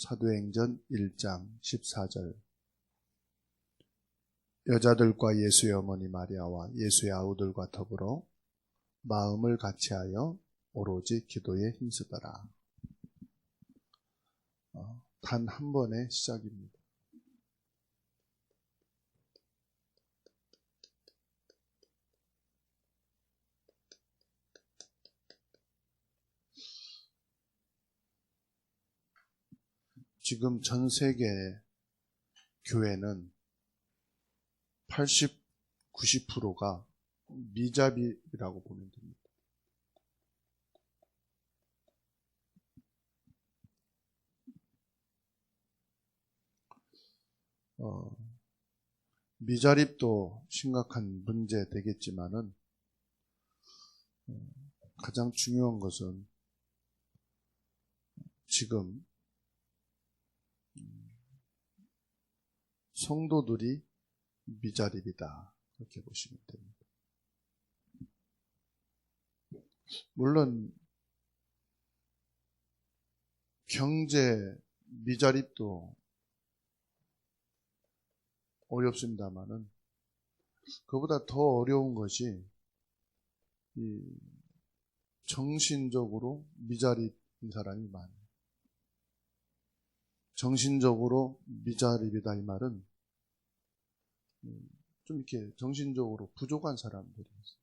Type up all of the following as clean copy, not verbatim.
사도행전 1장 14절. 여자들과 예수의 어머니 마리아와 예수의 아우들과 더불어 마음을 같이하여 오로지 기도에 힘쓰더라. 단 한 번의 시작입니다. 지금 전 세계 교회는 80, 90%가 미자비라고 보면 됩니다. 미자립도 심각한 문제 되겠지만은 가장 중요한 것은 지금 성도들이 미자립이다, 그렇게 보시면 됩니다. 물론 경제 미자립도 어렵습니다만은 그보다 더 어려운 것이 이 정신적으로 미자립인 사람이 많아요. 정신적으로 미자립이다 이 말은 좀 이렇게 정신적으로 부족한 사람들이 있어요.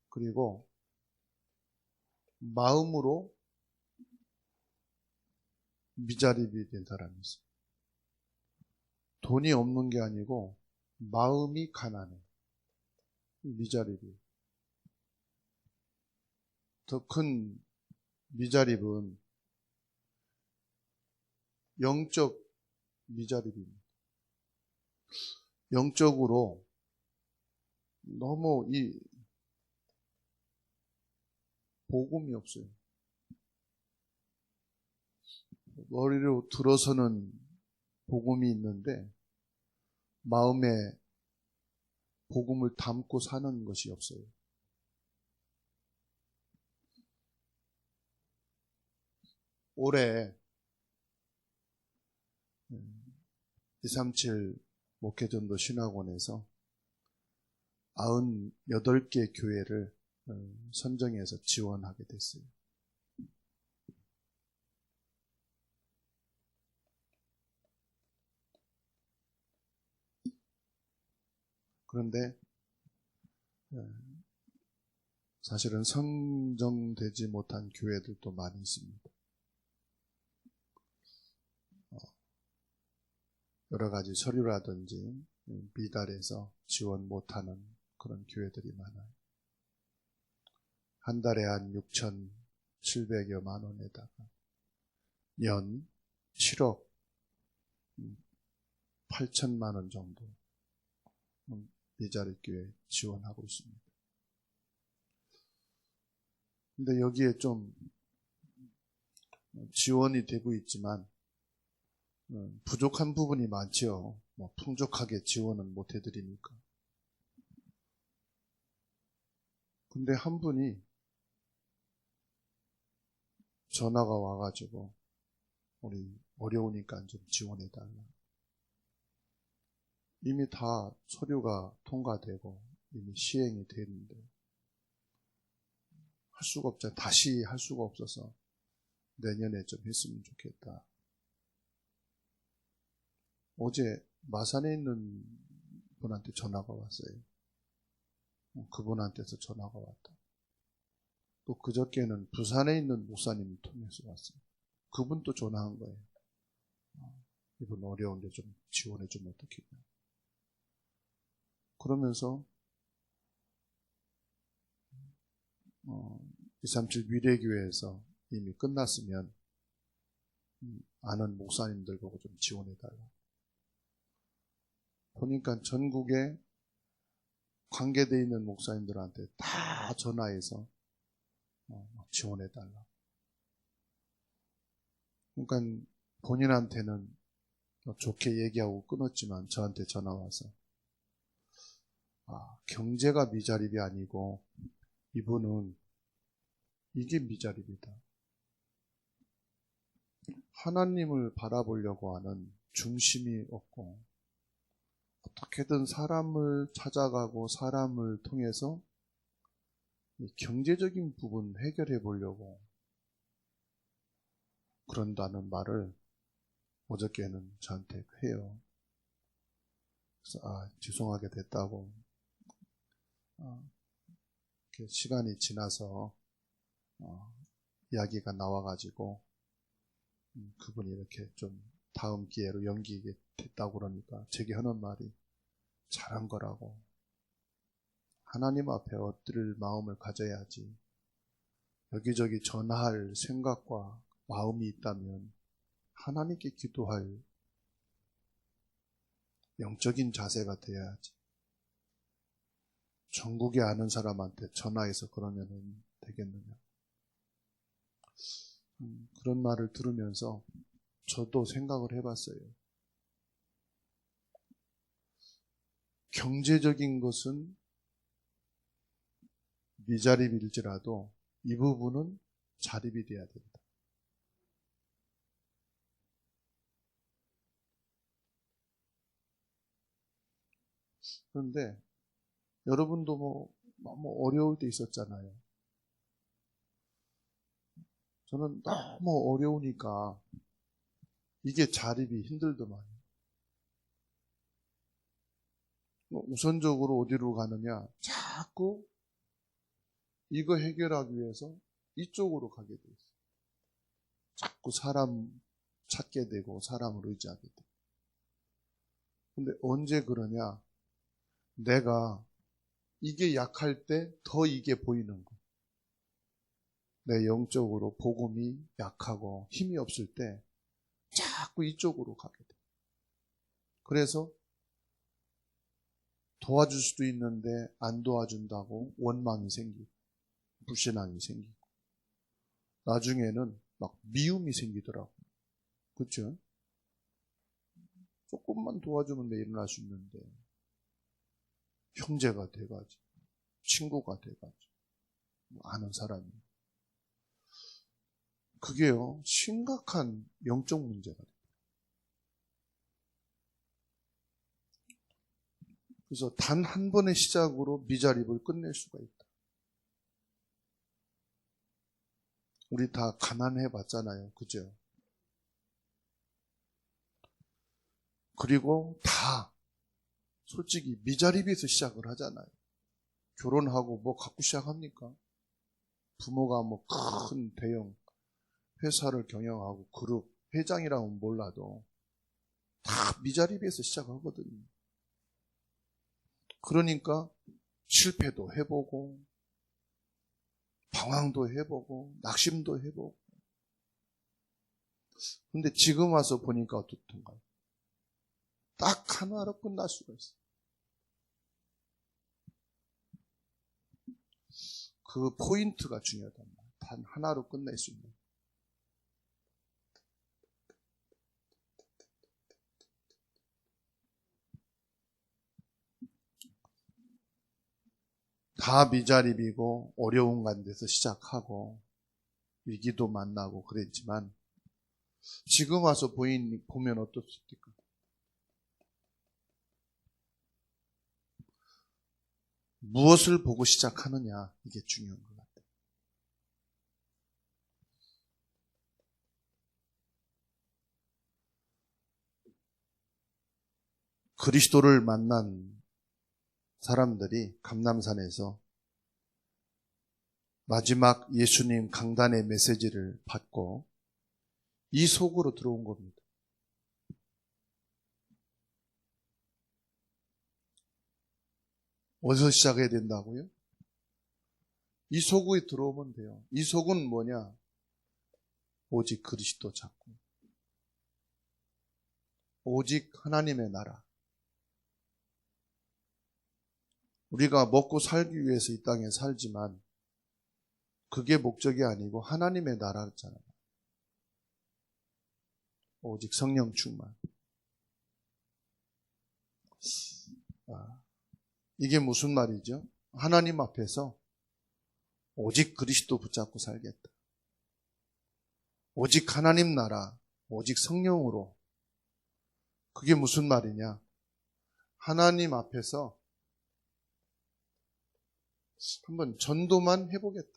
그리고 마음으로 미자립이 된 사람이 있어요. 돈이 없는 게 아니고 마음이 가난해. 미자립이. 더 큰 미자립은 영적 미자립입니다. 영적으로 너무 이 복음이 없어요. 머리로 들어서는 복음이 있는데 마음에 복음을 담고 사는 것이 없어요. 올해 237 목회전도 신학원에서 98개 교회를 선정해서 지원하게 됐어요. 그런데 사실은 선정되지 못한 교회들도 많이 있습니다. 여러 가지 서류라든지 미달해서 지원 못하는 그런 교회들이 많아요. 한 달에 한 6,700여만 원에다가 연 7억 8천만 원 정도 미자립 교회 지원하고 있습니다. 근데 여기에 좀 지원이 되고 있지만 부족한 부분이 많죠. 풍족하게 지원은 못 해드리니까. 근데 한 분이 전화가 와가지고 우리 어려우니까 좀 지원해달라. 이미 다 서류가 통과되고 이미 시행이 됐는데 할 수가 없잖아요. 다시 할 수가 없어서 내년에 좀 했으면 좋겠다. 어제 마산에 있는 분한테 전화가 왔어요. 그분한테서 전화가 왔다. 또 그저께는 부산에 있는 목사님 통해서 왔어요. 그분도 전화한 거예요. 이분 어려운데 좀 지원해주면 어떻겠냐. 그러면서 237 미래교회에서 이미 끝났으면 아는 목사님들 보고 좀 지원해달라. 보니까 전국에 관계되어 있는 목사님들한테 다 전화해서 지원해달라. 그러니까 본인한테는 좋게 얘기하고 끊었지만 저한테 전화 와서 경제가 미자립이 아니고 이분은 이게 미자립이다. 하나님을 바라보려고 하는 중심이 없고 어떻게든 사람을 찾아가고 사람을 통해서 경제적인 부분 해결해 보려고 그런다는 말을 어저께는 저한테 해요. 그래서 죄송하게 됐다고 이렇게 시간이 지나서 이야기가 나와가지고 그분이 이렇게 좀 다음 기회로 연기게 됐다고 그러니까 제게 하는 말이 잘한 거라고. 하나님 앞에 엎드릴 마음을 가져야지. 여기저기 전할 생각과 마음이 있다면 하나님께 기도할 영적인 자세가 되어야지. 전국에 아는 사람한테 전화해서 그러면 되겠느냐. 그런 말을 들으면서 저도 생각을 해봤어요. 경제적인 것은 미자립일지라도 이 부분은 자립이 돼야 된다. 그런데 여러분도 너무 어려울 때 있었잖아요. 저는 너무 어려우니까 이게 자립이 힘들더만. 우선적으로 어디로 가느냐? 자꾸 이거 해결하기 위해서 이쪽으로 가게 돼 있어요. 자꾸 사람 찾게 되고 사람을 의지하게 돼. 근데 언제 그러냐? 내가 이게 약할 때 더 이게 보이는 거. 내 영적으로 복음이 약하고 힘이 없을 때 자꾸 이쪽으로 가게 돼. 그래서 도와줄 수도 있는데 안 도와준다고 원망이 생기고 불신앙이 생기고 나중에는 막 미움이 생기더라고. 그렇죠? 조금만 도와주면 내 일어날 수 있는데 형제가 돼가지고 친구가 돼가지고 아는 사람이 그게요 심각한 영적 문제가 돼요. 그래서 단 한 번의 시작으로 미자립을 끝낼 수가 있다. 우리 다 가난해 봤잖아요. 그죠? 그리고 다 솔직히 미자립에서 시작을 하잖아요. 결혼하고 뭐 갖고 시작합니까? 부모가 뭐 큰 대형 회사를 경영하고 그룹 회장이라면 몰라도 다 미자립에서 시작하거든요. 그러니까 실패도 해보고 방황도 해보고 낙심도 해보고 근데 지금 와서 보니까 어떻던가요? 딱 하나로 끝날 수가 있어요. 그 포인트가 중요하단 말이에요. 단 하나로 끝낼 수 있는. 다 미자립이고 어려운 가운데서 시작하고 위기도 만나고 그랬지만 지금 와서 보면 어떻습니까? 무엇을 보고 시작하느냐 이게 중요한 것 같아요. 그리스도를 만난 사람들이 감람산에서 마지막 예수님 강단의 메시지를 받고 이 속으로 들어온 겁니다. 어디서 시작해야 된다고요? 이 속에 들어오면 돼요. 이 속은 뭐냐? 오직 그리스도 찾고 오직 하나님의 나라. 우리가 먹고 살기 위해서 이 땅에 살지만 그게 목적이 아니고 하나님의 나라잖아요. 오직 성령 충만. 이게 무슨 말이죠? 하나님 앞에서 오직 그리스도 붙잡고 살겠다. 오직 하나님 나라, 오직 성령으로. 그게 무슨 말이냐? 하나님 앞에서 한번 전도만 해보겠다.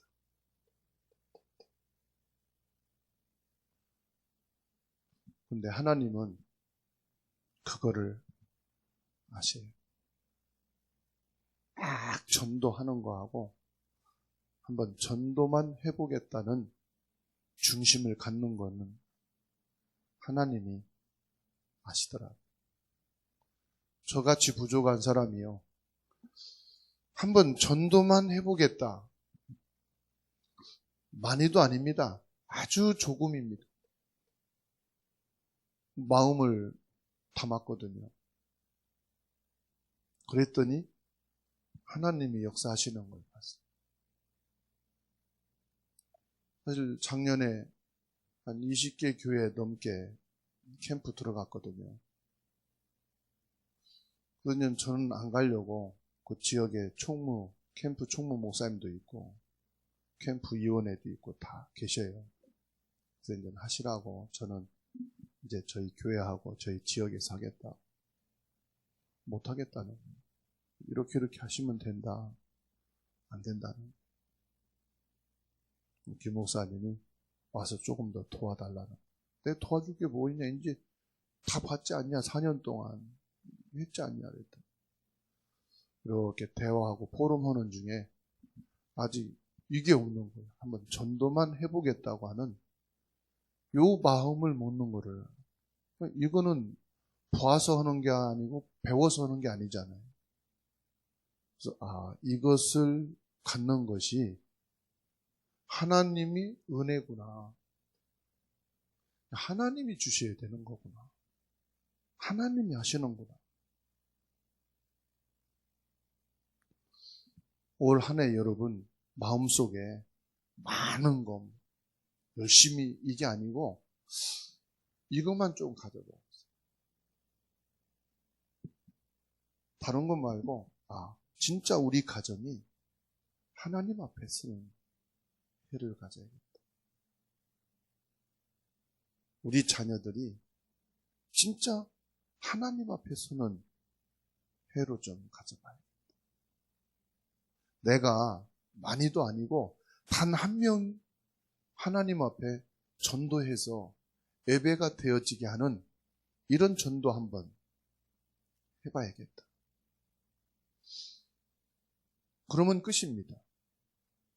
근데 하나님은 그거를 아세요. 막 전도하는 거하고 한번 전도만 해보겠다는 중심을 갖는 거는 하나님이 아시더라고요. 저같이 부족한 사람이요. 한번 전도만 해보겠다. 많이도 아닙니다. 아주 조금입니다. 마음을 담았거든요. 그랬더니 하나님이 역사하시는 걸 봤어요. 사실 작년에 한 20개 교회 넘게 캠프 들어갔거든요. 그러면 저는 안 가려고 그 지역에 캠프 총무 목사님도 있고 캠프 위원회도 있고 다 계셔요. 그래서 이제 하시라고 저는 이제 저희 교회하고 저희 지역에서 하겠다. 못 하겠다는 거예요. 이렇게 하시면 된다. 안 된다는. 김 목사님이 와서 조금 더 도와달라는. 내가 도와줄 게 뭐 있냐. 이제 다 봤지 않냐. 4년 동안 했지 않냐. 그랬다. 이렇게 대화하고 포럼하는 중에 아직 이게 없는 거예요. 한번 전도만 해보겠다고 하는 요 마음을 묻는 거를. 이거는 봐서 하는 게 아니고 배워서 하는 게 아니잖아요. 그래서 이것을 갖는 것이 하나님이 은혜구나. 하나님이 주셔야 되는 거구나. 하나님이 하시는구나. 올 한 해 여러분 마음속에 많은 것 열심히 이게 아니고 이것만 좀 가져봐요. 다른 것 말고 진짜 우리 가정이 하나님 앞에 서는 해를 가져야겠다. 우리 자녀들이 진짜 하나님 앞에 서는 해로 좀 가져봐야겠다. 내가 많이도 아니고 단 한 명 하나님 앞에 전도해서 예배가 되어지게 하는 이런 전도 한번 해봐야겠다. 그러면 끝입니다.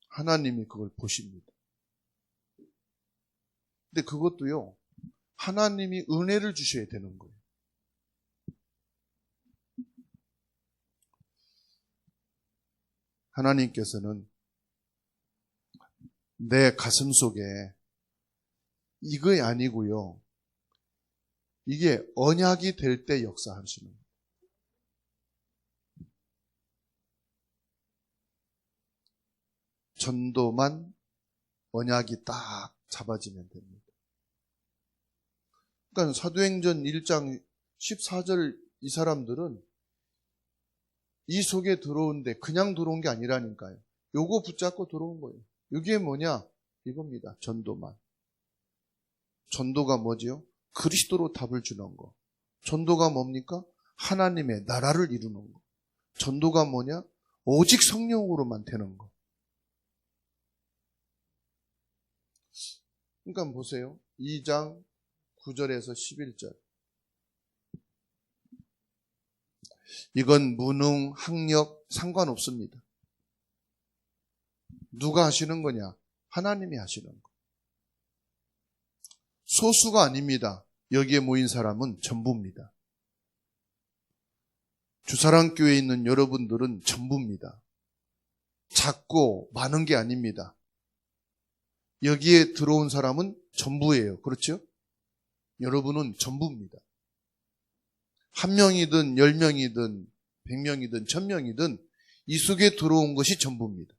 하나님이 그걸 보십니다. 근데 그것도요, 하나님이 은혜를 주셔야 되는 거예요. 하나님께서는 내 가슴 속에 이거 아니고요. 이게 언약이 될 때 역사하시는 거예요. 전도만 언약이 딱 잡아지면 됩니다. 그러니까 사도행전 1장 14절 이 사람들은 이 속에 들어오는데 그냥 들어온 게 아니라니까요. 요거 붙잡고 들어온 거예요. 이게 뭐냐? 이겁니다. 전도만. 전도가 뭐지요? 그리스도로 답을 주는 거. 전도가 뭡니까? 하나님의 나라를 이루는 거. 전도가 뭐냐? 오직 성령으로만 되는 거. 그러니까 보세요. 2장 9절에서 11절. 이건 무능, 학력 상관없습니다. 누가 하시는 거냐? 하나님이 하시는 거. 소수가 아닙니다. 여기에 모인 사람은 전부입니다. 주사랑교회에 있는 여러분들은 전부입니다. 작고 많은 게 아닙니다. 여기에 들어온 사람은 전부예요. 그렇죠? 여러분은 전부입니다. 1명이든 10명이든 100명이든 1000명이든 이 속에 들어온 것이 전부입니다.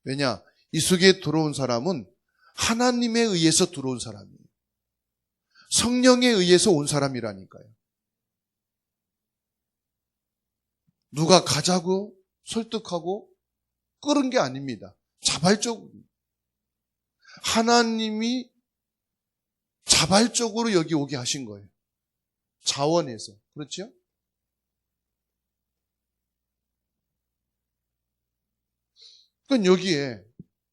왜냐? 이 속에 들어온 사람은 하나님에 의해서 들어온 사람이에요. 성령에 의해서 온 사람이라니까요. 누가 가자고 설득하고 끌은 게 아닙니다. 자발적으로. 하나님이 자발적으로 여기 오게 하신 거예요. 자원해서. 그렇죠? 그러니까 여기에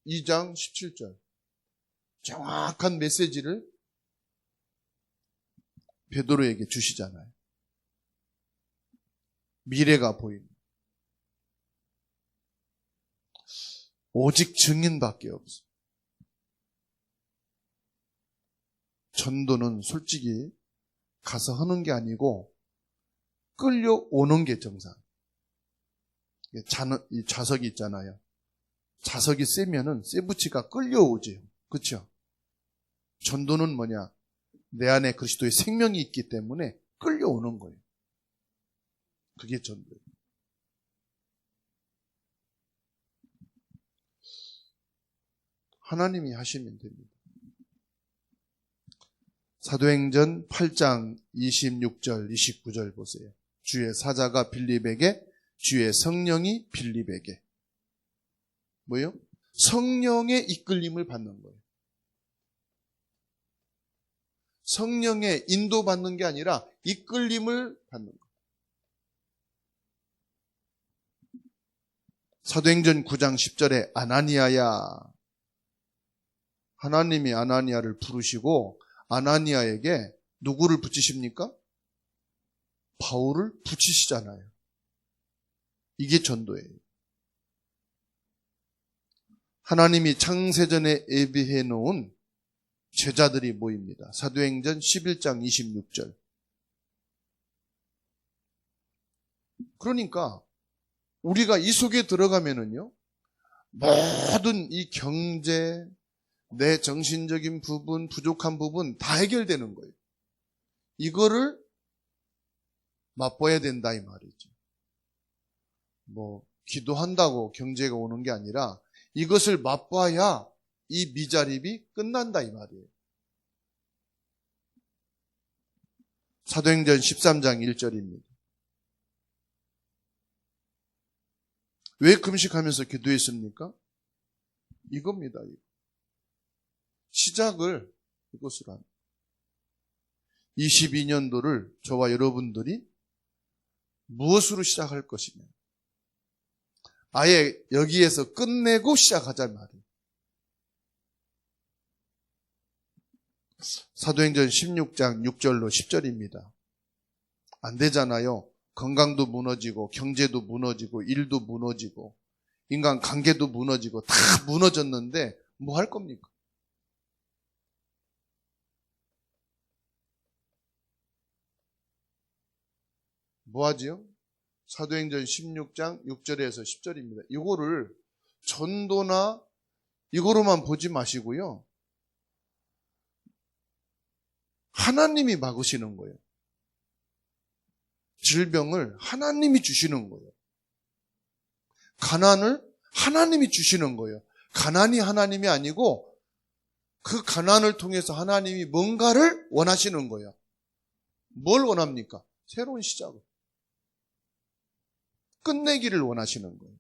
2장 17절 정확한 메시지를 베드로에게 주시잖아요. 미래가 보입니다. 오직 증인밖에 없어. 전도는 솔직히 가서 하는 게 아니고 끌려오는 게 정상. 이 좌석이 있잖아요. 좌석이 세면은 세부치가 끌려오죠. 그렇죠? 전도는 뭐냐? 내 안에 그리스도의 생명이 있기 때문에 끌려오는 거예요. 그게 전도예요. 하나님이 하시면 됩니다. 사도행전 8장 26절, 29절 보세요. 주의 사자가 빌립에게, 주의 성령이 빌립에게. 뭐예요? 성령의 이끌림을 받는 거예요. 성령의 인도받는 게 아니라 이끌림을 받는 거예요. 사도행전 9장 10절에 아나니아야. 하나님이 아나니아를 부르시고 아나니아에게 누구를 붙이십니까? 바울을 붙이시잖아요. 이게 전도예요. 하나님이 창세전에 예비해 놓은 제자들이 모입니다. 사도행전 11장 26절. 그러니까 우리가 이 속에 들어가면은요, 모든 이 경제, 내 정신적인 부분, 부족한 부분 다 해결되는 거예요. 이거를 맛봐야 된다 이 말이죠. 기도한다고 경제가 오는 게 아니라 이것을 맛봐야 이 미자립이 끝난다 이 말이에요. 사도행전 13장 1절입니다. 왜 금식하면서 기도했습니까? 이겁니다. 시작을 이것으로 합니다. 22년도를 저와 여러분들이 무엇으로 시작할 것이냐. 아예 여기에서 끝내고 시작하자 말이에요. 사도행전 16장 6절로 10절입니다. 안 되잖아요. 건강도 무너지고 경제도 무너지고 일도 무너지고 인간 관계도 무너지고 다 무너졌는데 뭐 할 겁니까? 뭐 하지요? 사도행전 16장 6절에서 10절입니다. 이거를 전도나 이거로만 보지 마시고요. 하나님이 막으시는 거예요. 질병을 하나님이 주시는 거예요. 가난을 하나님이 주시는 거예요. 가난이 하나님이 아니고 그 가난을 통해서 하나님이 뭔가를 원하시는 거예요. 뭘 원합니까? 새로운 시작을. 끝내기를 원하시는 거예요.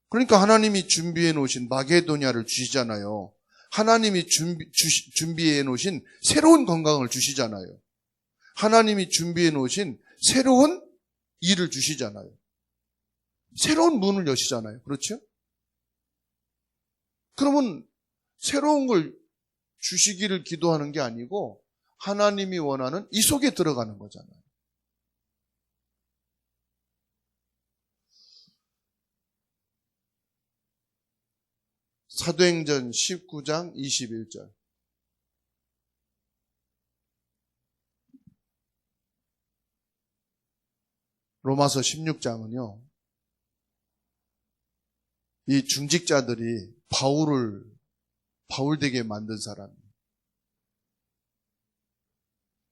그러니까 하나님이 준비해 놓으신 마게도냐를 주시잖아요. 하나님이 준비해 놓으신 새로운 건강을 주시잖아요. 하나님이 준비해 놓으신 새로운 일을 주시잖아요. 새로운 문을 여시잖아요. 그렇죠? 그러면 새로운 걸 주시기를 기도하는 게 아니고 하나님이 원하는 이 속에 들어가는 거잖아요. 사도행전 19장 21절. 로마서 16장은요. 이 중직자들이 바울 되게 만든 사람이에요.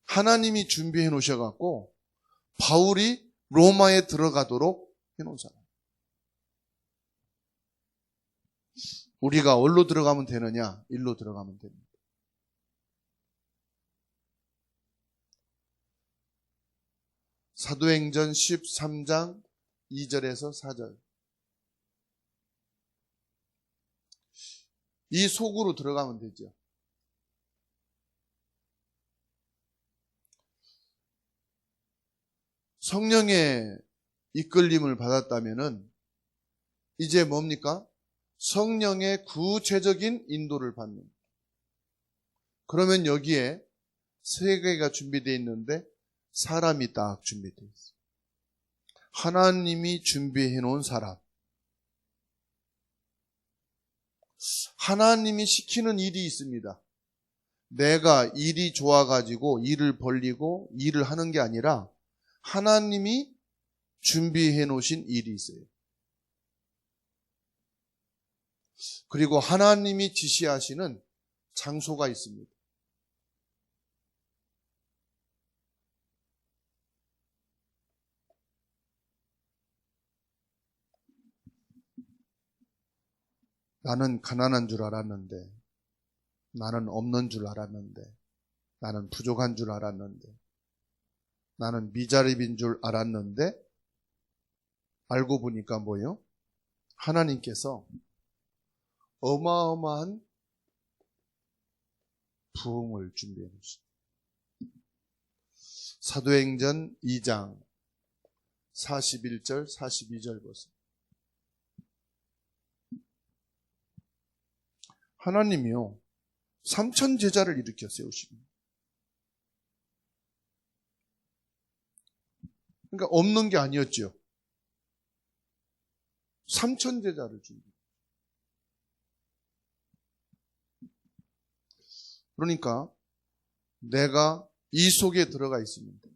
하나님이 준비해 놓으셔갖고 바울이 로마에 들어가도록 해놓은 사람. 우리가 어디로 들어가면 되느냐? 일로 들어가면 됩니다. 사도행전 13장 2절에서 4절. 이 속으로 들어가면 되죠. 성령의 이끌림을 받았다면은 이제 뭡니까? 성령의 구체적인 인도를 받는. 그러면 여기에 세 개가 준비되어 있는데 사람이 딱 준비되어 있어요. 하나님이 준비해 놓은 사람. 하나님이 시키는 일이 있습니다. 내가 일이 좋아가지고 일을 벌리고 일을 하는 게 아니라 하나님이 준비해 놓으신 일이 있어요. 그리고 하나님이 지시하시는 장소가 있습니다. 나는 가난한 줄 알았는데, 나는 없는 줄 알았는데, 나는 부족한 줄 알았는데, 나는 미자립인 줄 알았는데, 알고 보니까 뭐예요? 하나님께서 어마어마한 부흥을 준비해 놓으십니다. 사도행전 2장 41절, 42절 보세요. 하나님이요 3천 제자를 일으켜 세우십니다. 그러니까 없는 게 아니었죠. 3천 제자를 준비. 그러니까 내가 이 속에 들어가 있습니다.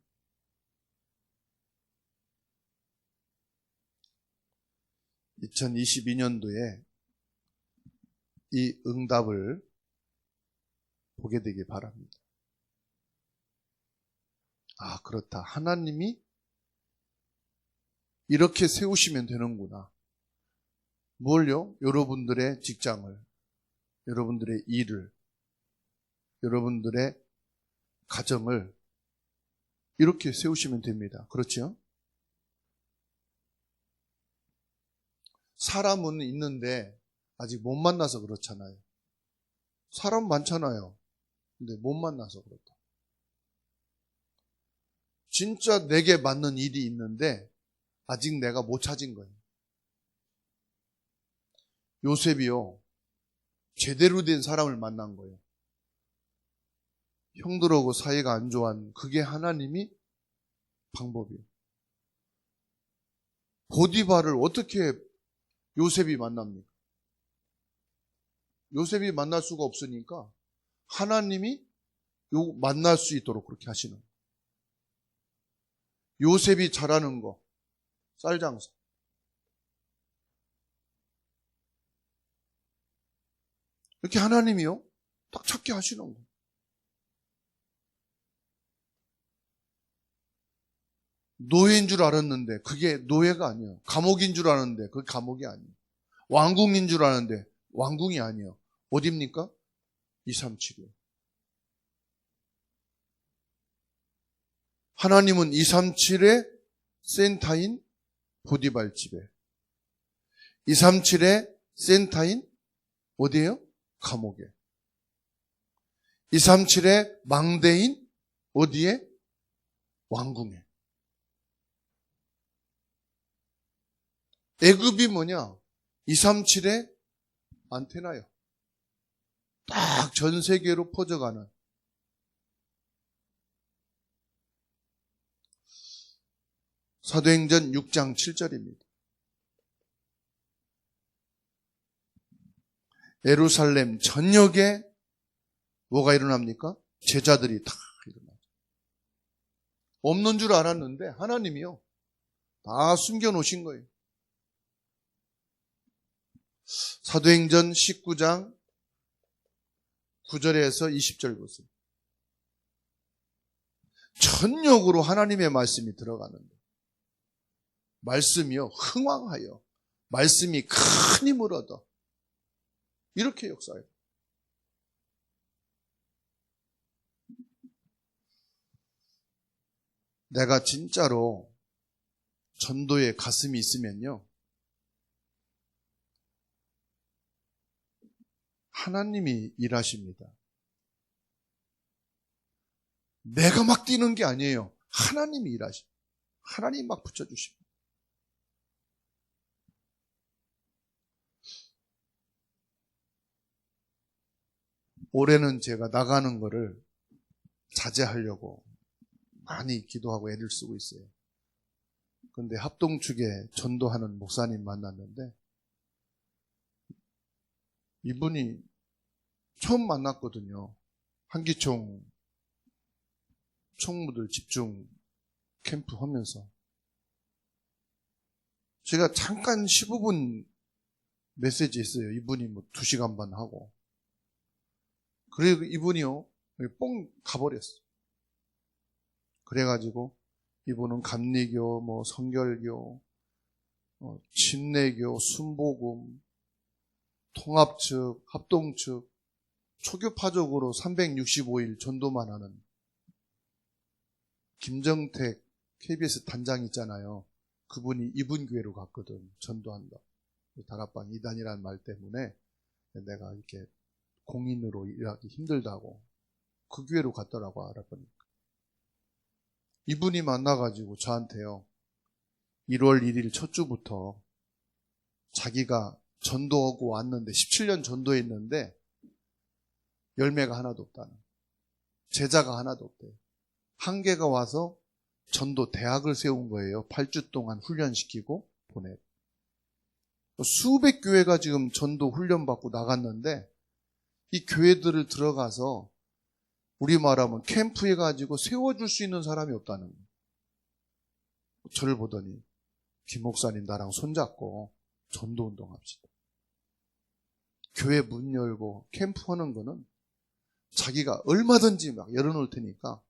(2022년도에) 이 응답을 보게 되길 바랍니다. 아, 그렇다. 하나님이 이렇게 세우시면 되는구나. 뭘요? 여러분들의 직장을, 여러분들의 일을, 여러분들의 가정을 이렇게 세우시면 됩니다. 그렇죠? 사람은 있는데 아직 못 만나서 그렇잖아요. 사람 많잖아요. 근데 못 만나서 그렇다. 진짜 내게 맞는 일이 있는데 아직 내가 못 찾은 거예요. 요셉이요, 제대로 된 사람을 만난 거예요. 형들하고 사이가 안 좋아하는, 그게 하나님이 방법이에요. 보디발을 어떻게 요셉이 만납니까? 요셉이 만날 수가 없으니까 하나님이 만날 수 있도록 그렇게 하시는 거예요. 요셉이 잘하는 거, 쌀장사. 이렇게 하나님이요 딱 찾게 하시는 거예요. 노예인 줄 알았는데 그게 노예가 아니에요. 감옥인 줄 알았는데 그게 감옥이 아니에요. 왕궁인 줄 알았는데 왕궁이 아니에요. 어디입니까? 237이에요. 하나님은 237의 센터인 보디발 집에, 237의 센터인 어디예요? 감옥에, 237의 망대인 어디에? 왕궁에. 애굽이 뭐냐? 237의 안테나요. 딱 전 세계로 퍼져가는. 사도행전 6장 7절입니다. 예루살렘 전역에 뭐가 일어납니까? 제자들이 다 일어나죠. 없는 줄 알았는데 하나님이요 다 숨겨놓으신 거예요. 사도행전 19장 9절에서 20절 보세요. 전역으로 하나님의 말씀이 들어가는데, 말씀이요 흥왕하여 말씀이 큰 힘을 얻어 이렇게 역사해요. 내가 진짜로 전도에 가슴이 있으면요, 하나님이 일하십니다. 내가 막 뛰는 게 아니에요. 하나님이 일하십니다. 하나님이 막 붙여주십니다. 올해는 제가 나가는 거를 자제하려고 많이 기도하고 애를 쓰고 있어요. 근데 합동축에 전도하는 목사님 만났는데 이분이 처음 만났거든요. 한기총 총무들 집중 캠프 하면서 제가 잠깐 15분 메시지 했어요. 이분이 뭐 2시간 반 하고 그리고 이분이요 뽕 가버렸어. 그래가지고 이분은 감리교, 뭐 성결교, 침례교, 순복음, 통합측, 합동측, 초교파적으로 365일 전도만 하는 김정택 KBS 단장 있잖아요. 그분이 이분 교회로 갔거든. 전도한다. 다락방 이단이라는 말 때문에 내가 이렇게 공인으로 일하기 힘들다고 그 교회로 갔더라고 알아보니까. 이분이 만나가지고 저한테요. 1월 1일 첫 주부터 자기가 전도하고 왔는데 17년 전도했는데 열매가 하나도 없다는, 제자가 하나도 없대요. 한 개가 와서 전도 대학을 세운 거예요. 8주 동안 훈련시키고 보내고. 수백 교회가 지금 전도 훈련받고 나갔는데 이 교회들을 들어가서 우리 말하면 캠프 해가지고 세워줄 수 있는 사람이 없다는 거예요. 저를 보더니 김 목사님 나랑 손잡고 전도운동 합시다. 교회 문 열고 캠프 하는 거는 자기가 얼마든지 막 열어놓을 테니까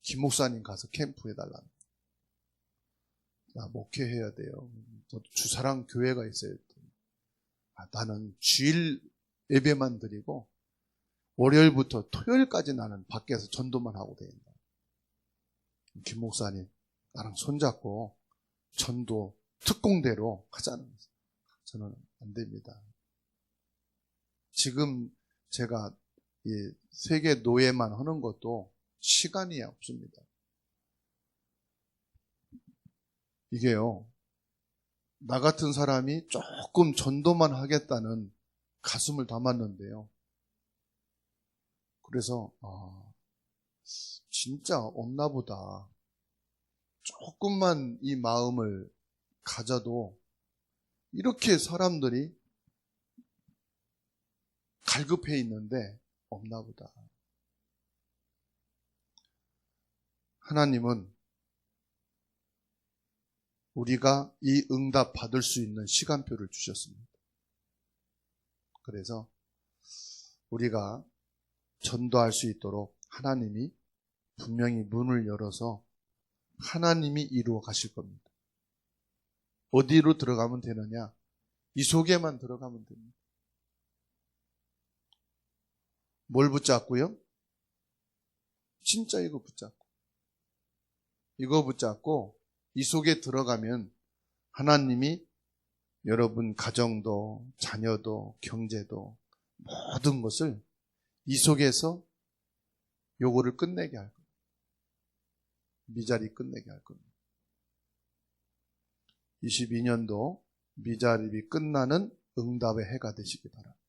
김 목사님 가서 캠프 해달라는 거예요. 나 목회해야 돼요. 저도 주사랑 교회가 있어야 돼. 나는 주일 예배만 드리고 월요일부터 토요일까지 나는 밖에서 전도만 하고 다닌다. 김 목사님 나랑 손잡고 전도 특공대로 하자는 거예요. 저는 안 됩니다. 지금 제가 이 세계 노예만 하는 것도 시간이 없습니다. 이게요, 나 같은 사람이 조금 전도만 하겠다는 가슴을 담았는데요. 그래서 진짜 없나 보다. 조금만 이 마음을 가져도 이렇게 사람들이 갈급해 있는데 없나 보다. 하나님은 우리가 이 응답 받을 수 있는 시간표를 주셨습니다. 그래서 우리가 전도할 수 있도록 하나님이 분명히 문을 열어서 하나님이 이루어 가실 겁니다. 어디로 들어가면 되느냐? 이 속에만 들어가면 됩니다. 뭘 붙잡고요? 진짜 이거 붙잡고. 이거 붙잡고 이 속에 들어가면 하나님이 여러분 가정도 자녀도 경제도 모든 것을 이 속에서 요거를 끝내게 할 겁니다. 미자리 끝내게 할 겁니다. 22년도 미자립이 끝나는 응답의 해가 되시기 바랍니다.